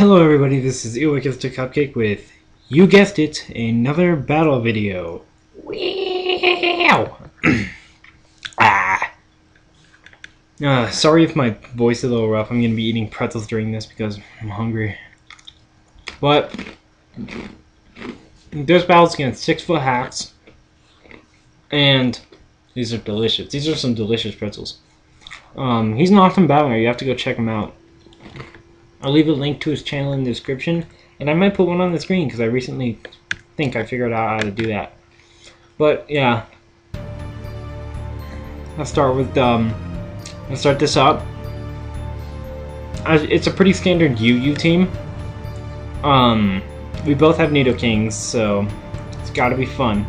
Hello everybody, this is 6ftHax with, you guessed it, another battle video. Wow! Sorry if my voice is a little rough. I'm gonna be eating pretzels during this because I'm hungry. But this battle's against 6ftHax, and these are delicious. These are some delicious pretzels. He's an awesome battler. You have to go check him out. I'll leave a link to his channel in the description, and I might put one on the screen because I recently think I figured out how to do that. But yeah, I'll start with I'll start this up. It's a pretty standard UU team. We both have Nidokings, so it's got to be fun.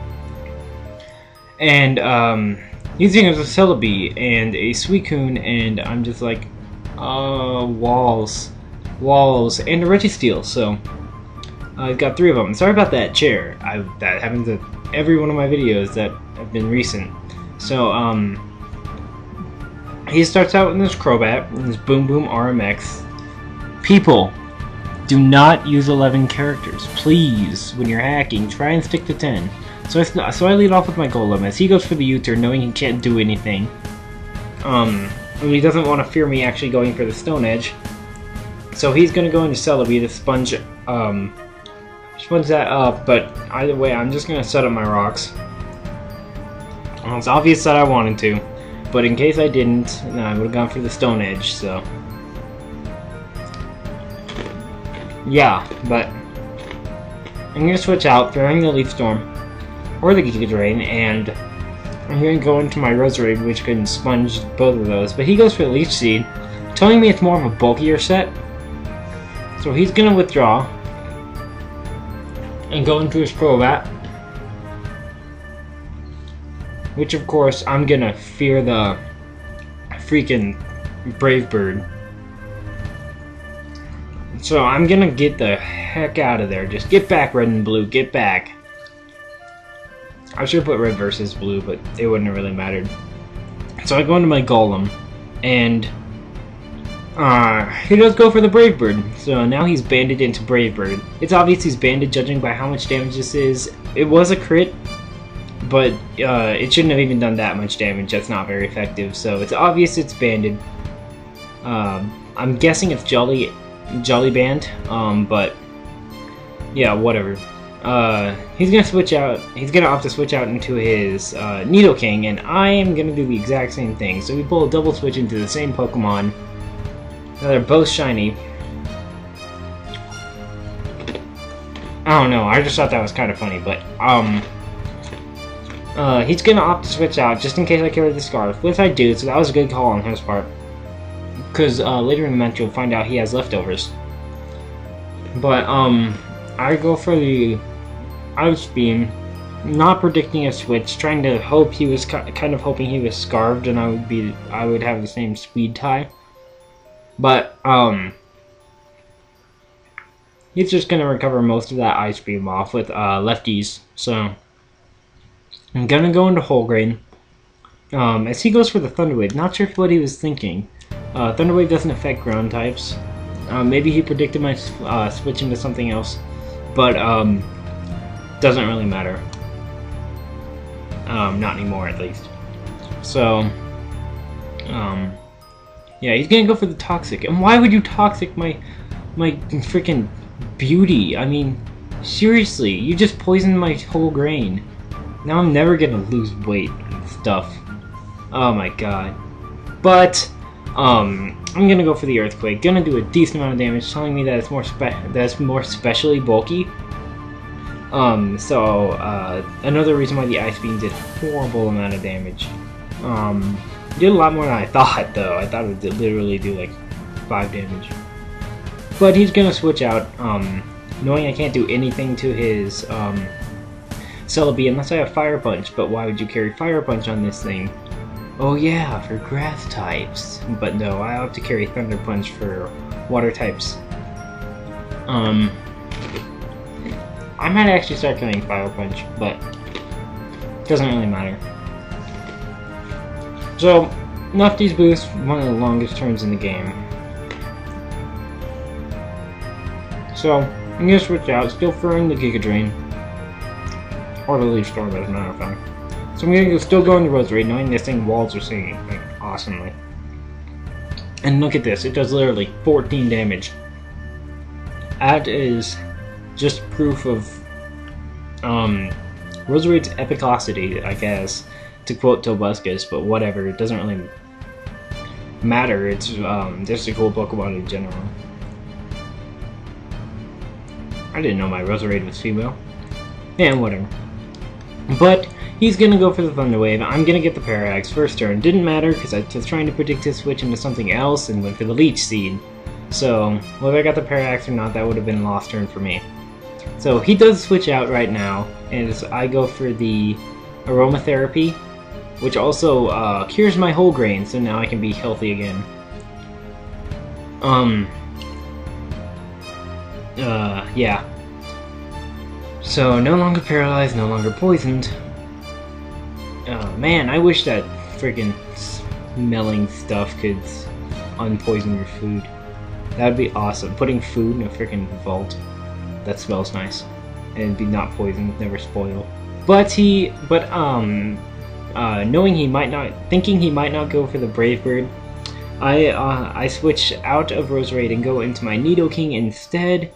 And using as a Celebi and a Suicune, and I'm just like, walls, and a Registeel, so I've got 3 of them. Sorry about that chair. That happens at every one of my videos that have been recent. So he starts out with this Crobat, and this Boom Boom RMX. People, do not use 11 characters, please. When you're hacking, try and stick to 10. So I lead off with my Golem as he goes for the U-turn, knowing he can't do anything. And he doesn't want to fear me actually going for the Stone Edge. So he's gonna go into Celebi to sponge that up, but either way, I'm just gonna set up my rocks. Well, it's obvious that I wanted to, but in case I didn't, I would have gone for the Stone Edge, so. Yeah, but I'm gonna switch out, throwing the Leaf Storm, or the Giga Drain, and I'm gonna go into my Rosary, which can sponge both of those, but he goes for the Leech Seed, telling me it's more of a bulkier set. So he's gonna withdraw and go into his Crobat, which of course I'm gonna fear the freaking Brave Bird. So I'm gonna get the heck out of there. Just get back, Red and Blue, get back. I should have put Red versus Blue, but it wouldn't have really mattered. So I go into my Golem, and he does go for the Brave Bird, so now he's banded into Brave Bird. It's obvious he's banded judging by how much damage this is. It was a crit, but it shouldn't have even done that much damage. That's not very effective, so it's obvious it's banded. I'm guessing it's Jolly Band, but yeah, whatever. He's gonna switch out. He's gonna opt to switch out into his Nidoking, and I am gonna do the exact same thing. So we pull a double switch into the same Pokemon. They're both shiny. I don't know, I just thought that was kind of funny, but he's gonna opt to switch out just in case I carry the Scarf, which I do, so that was a good call on his part. Because later in the match you'll find out he has leftovers. But I go for the Ice Beam, not predicting a switch, trying to hope he was kind of hoping he was Scarved and I would have the same speed tie. But, he's just gonna recover most of that Ice Beam off with, lefties, so I'm gonna go into Whole Grain, as he goes for the Thunder Wave. Not sure what he was thinking. Thunder Wave doesn't affect ground types. Maybe he predicted my, switch into something else, but, doesn't really matter. Not anymore, at least. So, yeah, he's gonna go for the Toxic. And why would you Toxic my freaking beauty? I mean, seriously, you just poisoned my whole grain. Now I'm never gonna lose weight and stuff. Oh my god. But I'm gonna go for the Earthquake. Gonna do a decent amount of damage, telling me that it's more specially bulky. Another reason why the Ice Beam did a horrible amount of damage. Did a lot more than I thought, though. I thought it would literally do like 5 damage. But he's gonna switch out, knowing I can't do anything to his Celebi unless I have Fire Punch. But why would you carry Fire Punch on this thing? Oh yeah, for grass types. But no, I have to carry Thunder Punch for water types. I might actually start carrying Fire Punch, but it doesn't really matter. So, Lefty's Boost, one of the longest turns in the game. So I'm gonna switch out, still throwing the Giga Drain. Or the Leaf Storm, as a matter of fact. So I'm gonna still go into Roserade, knowing this thing walls are singing like awesomely. And look at this, it does literally 14 damage. That is just proof of Roserade's epicosity, I guess, to quote Tobuscus, but whatever, it doesn't really matter, it's just a cool Pokemon in general. I didn't know my Roserade was female. And whatever. But he's gonna go for the Thunder Wave. I'm gonna get the Parallax first turn. Didn't matter because I was trying to predict his switch into something else and went for the Leech Seed. So whether I got the Parallax or not, that would have been a lost turn for me. So he does switch out right now, and I go for the Aromatherapy, which also cures my whole grain, so now I can be healthy again. Yeah. So, no longer paralyzed, no longer poisoned. Oh man, I wish that freaking smelling stuff could unpoison your food. That would be awesome. Putting food in a freaking vault that smells nice and be not poisoned, never spoil. But knowing he might not, thinking he might not go for the Brave Bird, I switch out of Roserade and go into my Nidoking instead.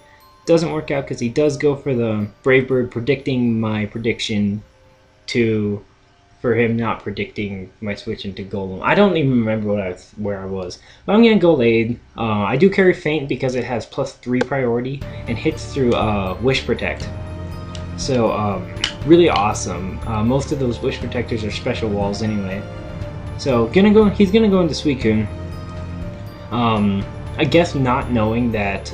Doesn't work out because he does go for the Brave Bird, predicting my prediction for him not predicting my switch into Golem. I don't even remember where I was. But I'm gonna Gallade. I do carry Feint because it has +3 priority and hits through Wish Protect. So really awesome. Most of those Wish Protectors are special walls anyway. So he's gonna go into Suicune. I guess not knowing that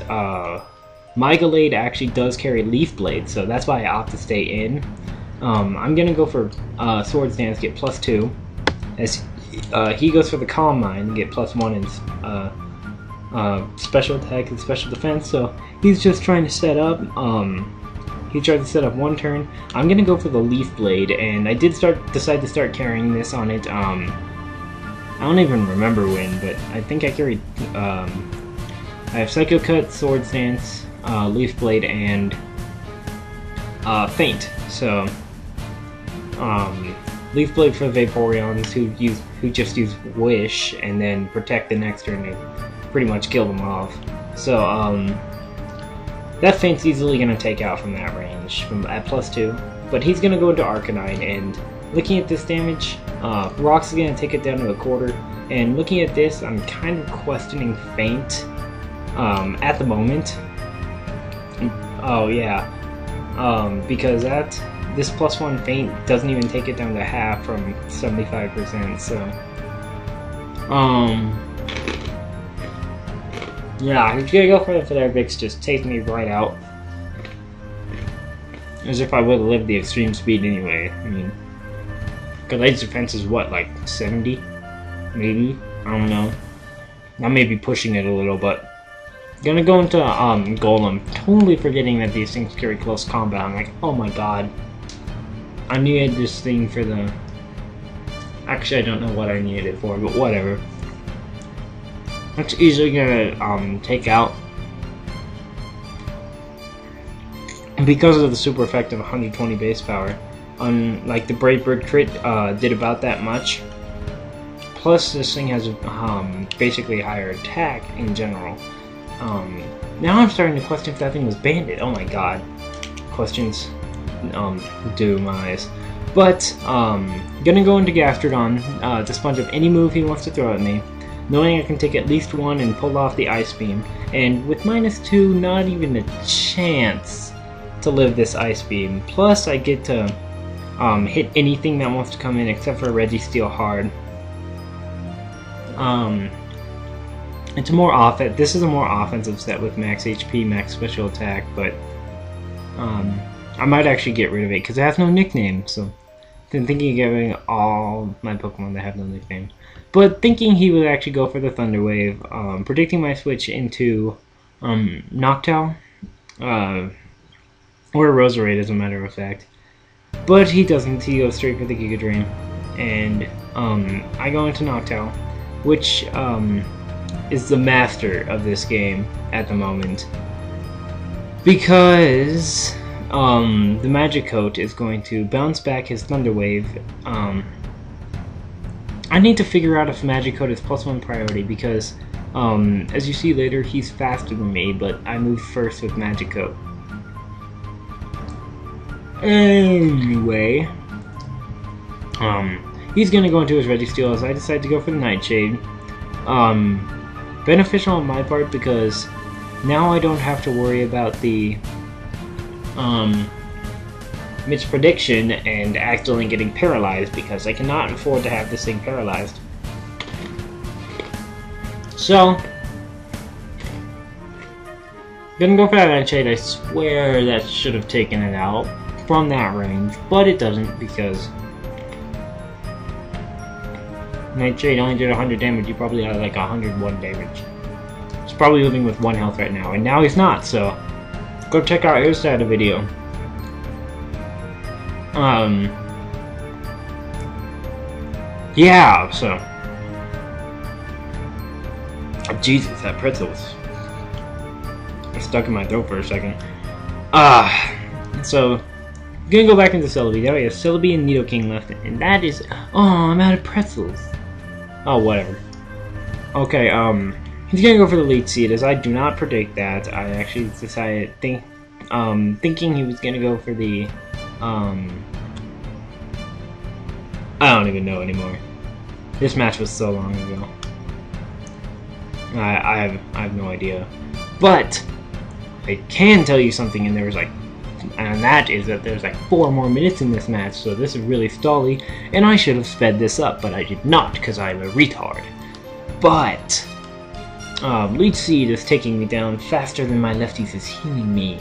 my Gallade actually does carry Leaf Blade, so that's why I opt to stay in. I'm gonna go for Swords Dance, get +2, as he goes for the Calm Mind, get +1 in special attack and special defense. So he's just trying to set up. He tried to set up one turn. I'm gonna go for the Leaf Blade, and I did decide to start carrying this on it. I don't even remember when, but I think I carried. I have Psycho Cut, Swords Dance, Leaf Blade, and Feint. So Leaf Blade for the Vaporeons who just use Wish and then protect the next turn to pretty much kill them off. So that Feint's easily gonna take out from that range at +2. But he's gonna go into Arcanine, and looking at this damage, Rock's gonna take it down to 1/4. And looking at this, I'm kind of questioning Feint at the moment. Oh yeah, because this +1 Feint doesn't even take it down to half from 75%. So yeah, he's gonna go for the Therapex, just take me right out. As if I would have lived the extreme speed anyway. I mean, Gallade's defense is what, like 70? Maybe? I don't know. I may be pushing it a little, but gonna go into Golem, totally forgetting that these things carry close combat. I'm like, oh my god. I needed this thing for the... Actually, I don't know what I needed it for, but whatever. It's easily gonna take out. Because of the super effective 120 base power. Like the Brave Bird crit did about that much. Plus, this thing has basically higher attack in general. Now I'm starting to question if that thing was banded. Oh my god. Questions do my eyes. But, gonna go into Gastrodon to sponge up any move he wants to throw at me, knowing I can take at least one and pull off the Ice Beam. And with -2, not even a chance to live this Ice Beam. Plus, I get to hit anything that wants to come in except for Registeel Hard. It's more this is a more offensive set with max HP, max special attack, but I might actually get rid of it because it has no nickname. So I'm thinking of getting all my Pokemon that have no nickname. But thinking he would actually go for the Thunder Wave, predicting my switch into Noctowl, or Roserade as a matter of fact. But he doesn't, he goes straight for the Giga Drain. And I go into Noctowl, which is the master of this game at the moment. because the Magic Coat is going to bounce back his Thunder Wave. I need to figure out if Magic Coat is +1 priority because, as you see later, he's faster than me, but I moved first with Magic Coat. Anyway, he's gonna go into his Registeel as I decide to go for the Nightshade. Beneficial on my part because now I don't have to worry about the misprediction and accidentally getting paralyzed because I cannot afford to have this thing paralyzed. So, gonna go for that Nightshade. I swear that should have taken it out from that range, but it doesn't because Nightshade only did 100 damage. You probably had like 101 damage. He's probably living with 1 health right now, and now he's not, so go check out his data video. Yeah, so oh, Jesus, that pretzel was stuck in my throat for a second. So gonna go back into Celebi. Now we have Celebi and Nidoking left, and that is, oh, I'm out of pretzels. Oh, whatever. Okay, he's gonna go for the Leech Seed, as I do not predict that. I actually decided, thinking he was gonna go for the, I don't even know anymore. This match was so long ago. I have no idea. But I can tell you something, and there was like, and that is that there's like 4 more minutes in this match, so this is really stally, and I should have sped this up, but I did not, because I'm a retard. But Leech Seed is taking me down faster than my lefties is healing me,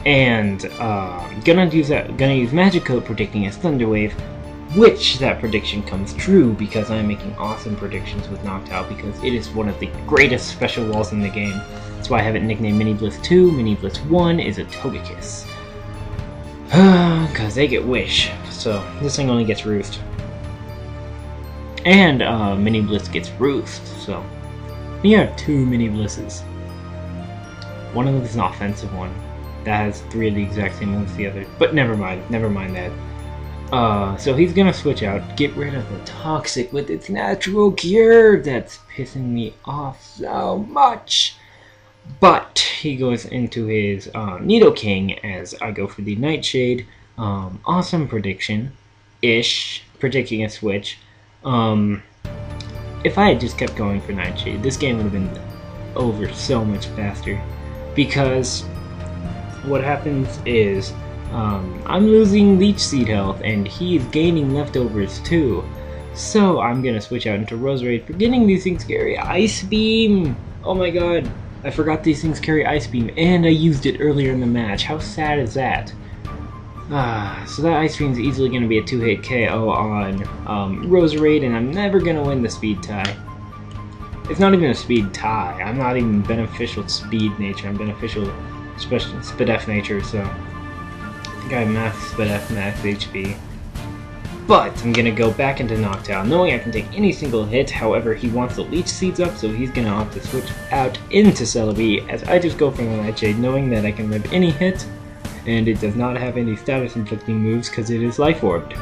and gonna use Magic Coat predicting his Thunder Wave, which that prediction comes true because I'm making awesome predictions with Noctowl because it is one of the greatest special walls in the game. That's why I have it nicknamed Mini Bliss 2. Mini Bliss 1 is a Togekiss. Because they get Wish, so this thing only gets Roost. And Mini Bliss gets Roost, so you have 2 Mini Blisses. One of them is an offensive one that has 3 of the exact same moves as the other, but never mind that. So he's gonna switch out, get rid of the Toxic with its natural cure. That's pissing me off so much. But he goes into his Nidoking as I go for the Nightshade. Awesome prediction-ish, predicting a switch. If I had just kept going for Nightshade, this game would have been over so much faster. Because what happens is, I'm losing Leech Seed health, and he's gaining leftovers too. So I'm gonna switch out into Roserade, forgetting these things carry Ice Beam! Oh my god, I forgot these things carry Ice Beam, and I used it earlier in the match. How sad is that? So that Ice Beam is easily gonna be a 2-hit KO on Roserade, and I'm never gonna win the speed tie. It's not even a speed tie. I'm not even beneficial speed nature, I'm beneficial special Spadef nature, so I think I have max Spadef, max HP. But I'm gonna go back into Noctowl, knowing I can take any single hit. However, he wants the Leech Seeds up, so he's gonna opt to switch out into Celebi, as I just go for the Nightshade, knowing that I can live any hit, and it does not have any status inflicting moves because it is Life Orbed.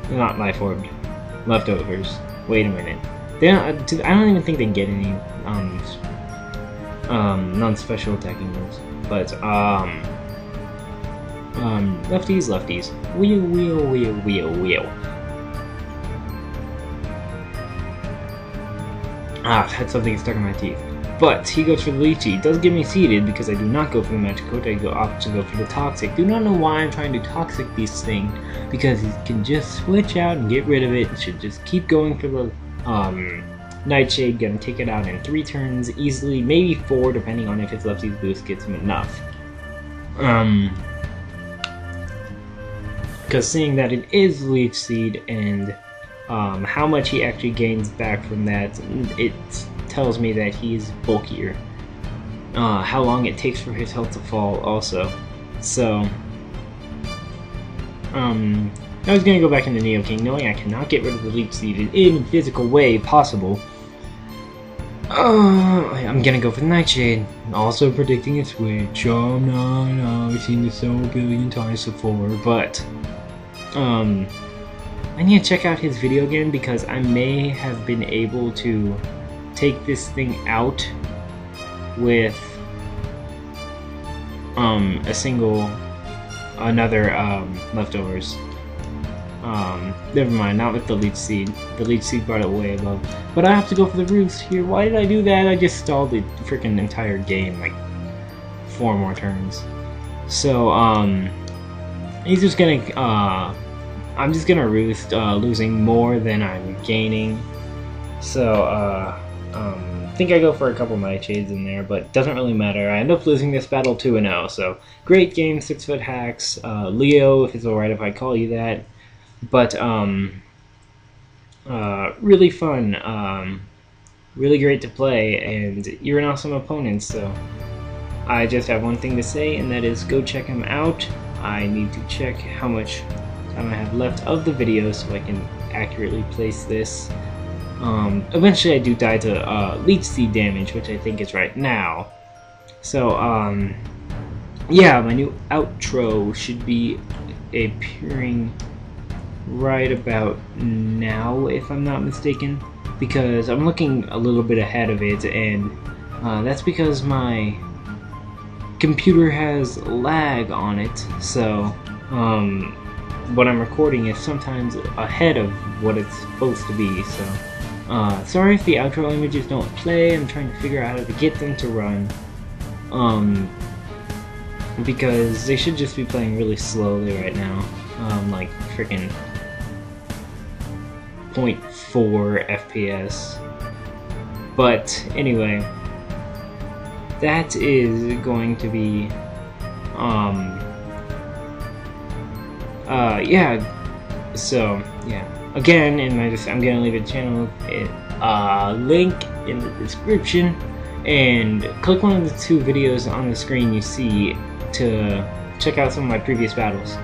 Not Life Orbed. Leftovers. Wait a minute. I don't even think they get any non-special attacking moves. But lefties. Wheel. Had something stuck in my teeth. But he goes for the Leechy. It does get me seated because I do not go for the Magic Coat. I opt to go for the Toxic. Do not know why I'm trying to Toxic this thing, because he can just switch out and get rid of it. Should just keep going for the Nightshade. Gonna take it out in 3 turns easily, maybe 4, depending on if his lefty's boost gets him enough. Because seeing that it is Leech Seed and how much he actually gains back from that, it tells me that he's bulkier. How long it takes for his health to fall also. So, I was gonna go back into Nidoking, knowing I cannot get rid of the Leech Seed in any physical way possible. I'm gonna go for the Nightshade. Also predicting a switch. Oh no, I've seen this so a billion times before, but I need to check out his video again because I may have been able to take this thing out with another leftovers. Never mind, not with the leech seed. The leech seed brought it way above. But I have to go for the roost here. Why did I do that? I just stalled the freaking entire game, like 4 more turns. So, he's just gonna, I'm just gonna roost, losing more than I'm gaining. So, I think I go for a couple Nightshades in there, but doesn't really matter. I end up losing this battle 2-0, so great game, 6ftHax. Leo, if it's alright if I call you that. But, really fun, really great to play, and you're an awesome opponent, so I just have one thing to say, and that is go check him out. I need to check how much time I have left of the video so I can accurately place this. Eventually I do die to leech seed damage, which I think is right now. So, yeah, my new outro should be appearing right about now, if I'm not mistaken, because I'm looking a little bit ahead of it, and that's because my computer has lag on it, so what I'm recording is sometimes ahead of what it's supposed to be, so sorry if the outro images don't play. I'm trying to figure out how to get them to run, because they should just be playing really slowly right now, like freaking 0.4 FPS. But anyway, that is going to be yeah, so yeah, again, in my I'm gonna leave a channel link in the description, and click one of the 2 videos on the screen you see to check out some of my previous battles.